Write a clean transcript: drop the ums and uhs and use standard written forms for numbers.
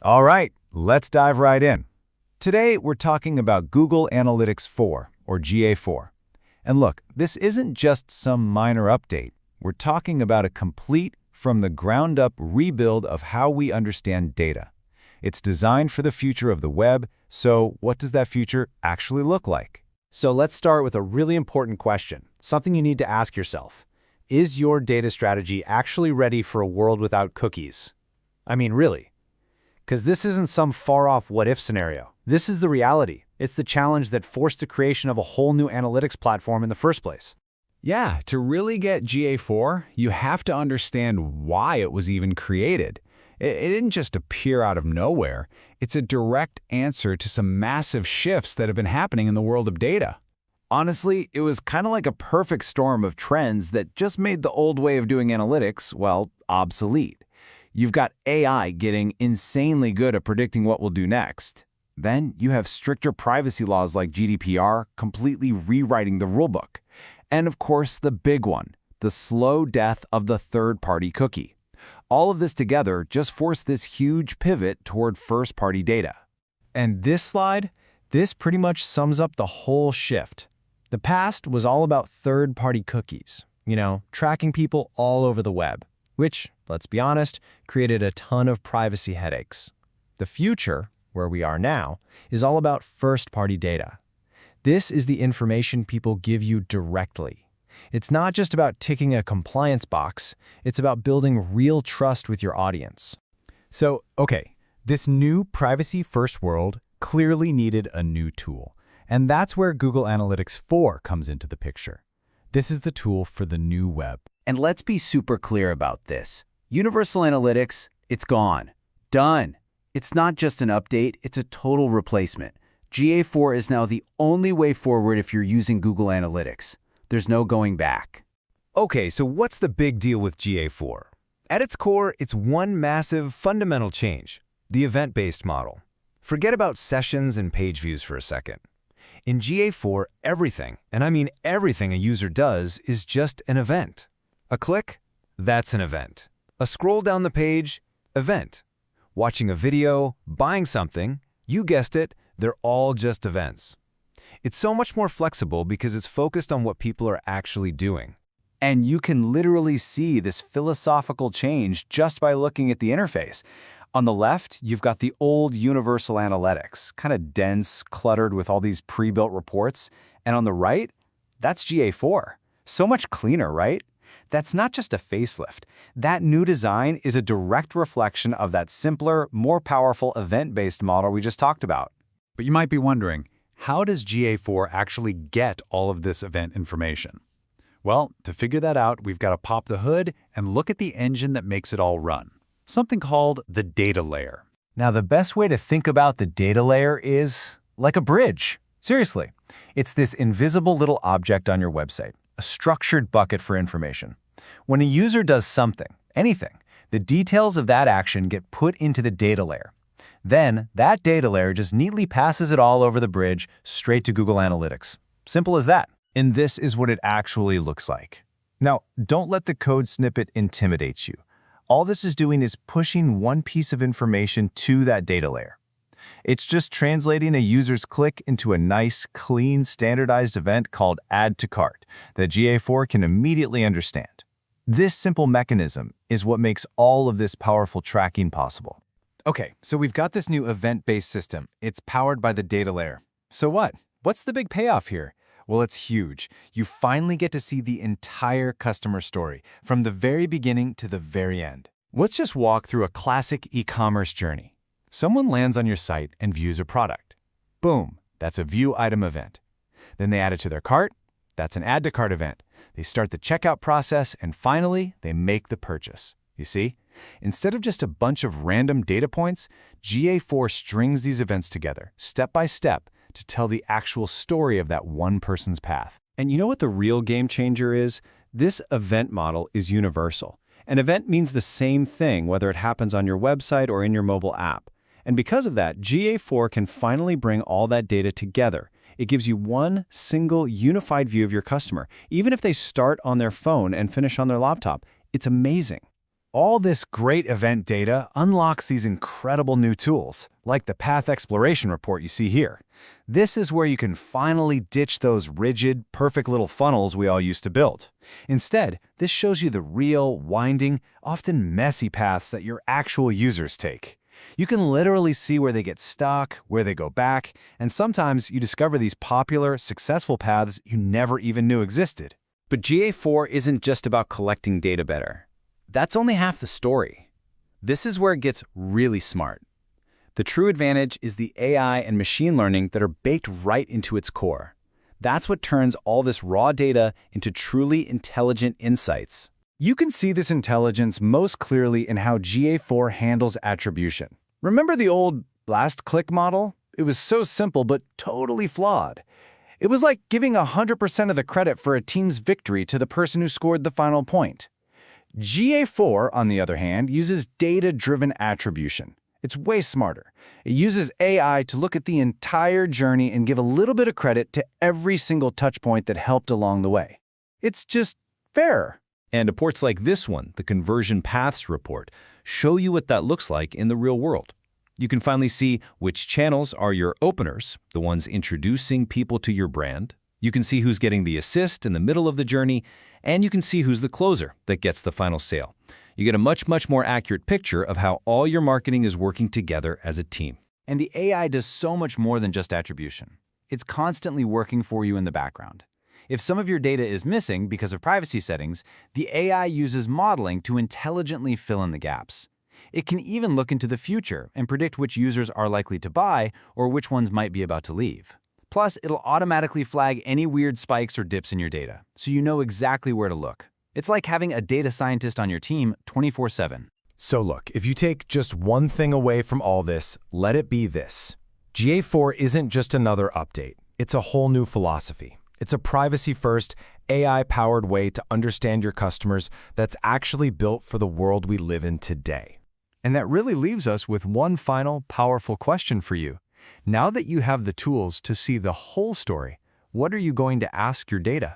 All right, let's dive right in. Today, we're talking about Google Analytics 4, or GA4. And look, this isn't just some minor update. We're talking about a complete, from-the-ground-up rebuild of how we understand data. It's designed for the future of the web, so what does that future actually look like? So let's start with a really important question, something you need to ask yourself. Is your data strategy actually ready for a world without cookies? I mean, really. Because this isn't some far-off what-if scenario. This is the reality. It's the challenge that forced the creation of a whole new analytics platform in the first place. Yeah, to really get GA4, you have to understand why it was even created. It didn't just appear out of nowhere. It's a direct answer to some massive shifts that have been happening in the world of data. Honestly, it was kind of like a perfect storm of trends that just made the old way of doing analytics, well, obsolete. You've got AI getting insanely good at predicting what we'll do next. Then you have stricter privacy laws like GDPR completely rewriting the rulebook. And of course, the big one, the slow death of the third-party cookie. All of this together just forced this huge pivot toward first-party data. And this slide, this pretty much sums up the whole shift. The past was all about third-party cookies, tracking people all over the web, which, let's be honest, created a ton of privacy headaches. The future, where we are now, is all about first-party data. This is the information people give you directly. It's not just about ticking a compliance box, it's about building real trust with your audience. So, okay, this new privacy-first world clearly needed a new tool. And that's where Google Analytics 4 comes into the picture. This is the tool for the new web. And let's be super clear about this. Universal Analytics, it's gone. Done. It's not just an update, it's a total replacement. GA4 is now the only way forward if you're using Google Analytics. There's no going back. Okay, so what's the big deal with GA4? At its core, it's one massive fundamental change, the event-based model. Forget about sessions and page views for a second. In GA4, everything, and I mean everything a user does, is just an event. A click? That's an event. A scroll down the page? Event. Watching a video, buying something, you guessed it, they're all just events. It's so much more flexible because it's focused on what people are actually doing. And you can literally see this philosophical change just by looking at the interface. On the left, you've got the old Universal Analytics, kind of dense, cluttered with all these pre-built reports. And on the right, that's GA4. So much cleaner, right? That's not just a facelift. That new design is a direct reflection of that simpler, more powerful event-based model we just talked about. But you might be wondering, how does GA4 actually get all of this event information? Well, to figure that out, we've got to pop the hood and look at the engine that makes it all run. Something called the data layer. Now, the best way to think about the data layer is like a bridge. Seriously, it's this invisible little object on your website, a structured bucket for information. When a user does something, anything, the details of that action get put into the data layer. Then, that data layer just neatly passes it all over the bridge straight to Google Analytics. Simple as that. And this is what it actually looks like. Now, don't let the code snippet intimidate you. All this is doing is pushing one piece of information to that data layer. It's just translating a user's click into a nice, clean, standardized event called Add to Cart that GA4 can immediately understand. This simple mechanism is what makes all of this powerful tracking possible. Okay, so we've got this new event-based system. It's powered by the data layer. So what? What's the big payoff here? Well, it's huge. You finally get to see the entire customer story, from the very beginning to the very end. Let's just walk through a classic e-commerce journey. Someone lands on your site and views a product. Boom, that's a view item event. Then they add it to their cart. That's an add to cart event. They start the checkout process, and finally, they make the purchase. You see? Instead of just a bunch of random data points, GA4 strings these events together, step by step, to tell the actual story of that one person's path. And you know what the real game changer is? This event model is universal. An event means the same thing whether it happens on your website or in your mobile app. And because of that, GA4 can finally bring all that data together. It gives you one single unified view of your customer, even if they start on their phone and finish on their laptop. It's amazing. All this great event data unlocks these incredible new tools, like the Path Exploration report you see here. This is where you can finally ditch those rigid, perfect little funnels we all used to build. Instead, this shows you the real, winding, often messy paths that your actual users take. You can literally see where they get stuck, where they go back, and sometimes you discover these popular, successful paths you never even knew existed. But GA4 isn't just about collecting data better. That's only half the story. This is where it gets really smart. The true advantage is the AI and machine learning that are baked right into its core. That's what turns all this raw data into truly intelligent insights. You can see this intelligence most clearly in how GA4 handles attribution. Remember the old last click model? It was so simple but totally flawed. It was like giving 100% of the credit for a team's victory to the person who scored the final point. GA4, on the other hand, uses data-driven attribution. It's way smarter. It uses AI to look at the entire journey and give a little bit of credit to every single touchpoint that helped along the way. It's just fair. And reports like this one, the Conversion Paths report, show you what that looks like in the real world. You can finally see which channels are your openers, the ones introducing people to your brand. You can see who's getting the assist in the middle of the journey, and you can see who's the closer that gets the final sale. You get a much more accurate picture of how all your marketing is working together as a team. And the AI does so much more than just attribution. It's constantly working for you in the background. If some of your data is missing because of privacy settings, the AI uses modeling to intelligently fill in the gaps. It can even look into the future and predict which users are likely to buy or which ones might be about to leave. Plus, it'll automatically flag any weird spikes or dips in your data, so you know exactly where to look. It's like having a data scientist on your team 24/7. So look, if you take just one thing away from all this, let it be this. GA4 isn't just another update. It's a whole new philosophy. It's a privacy-first, AI-powered way to understand your customers that's actually built for the world we live in today. And that really leaves us with one final, powerful question for you. Now that you have the tools to see the whole story, what are you going to ask your data?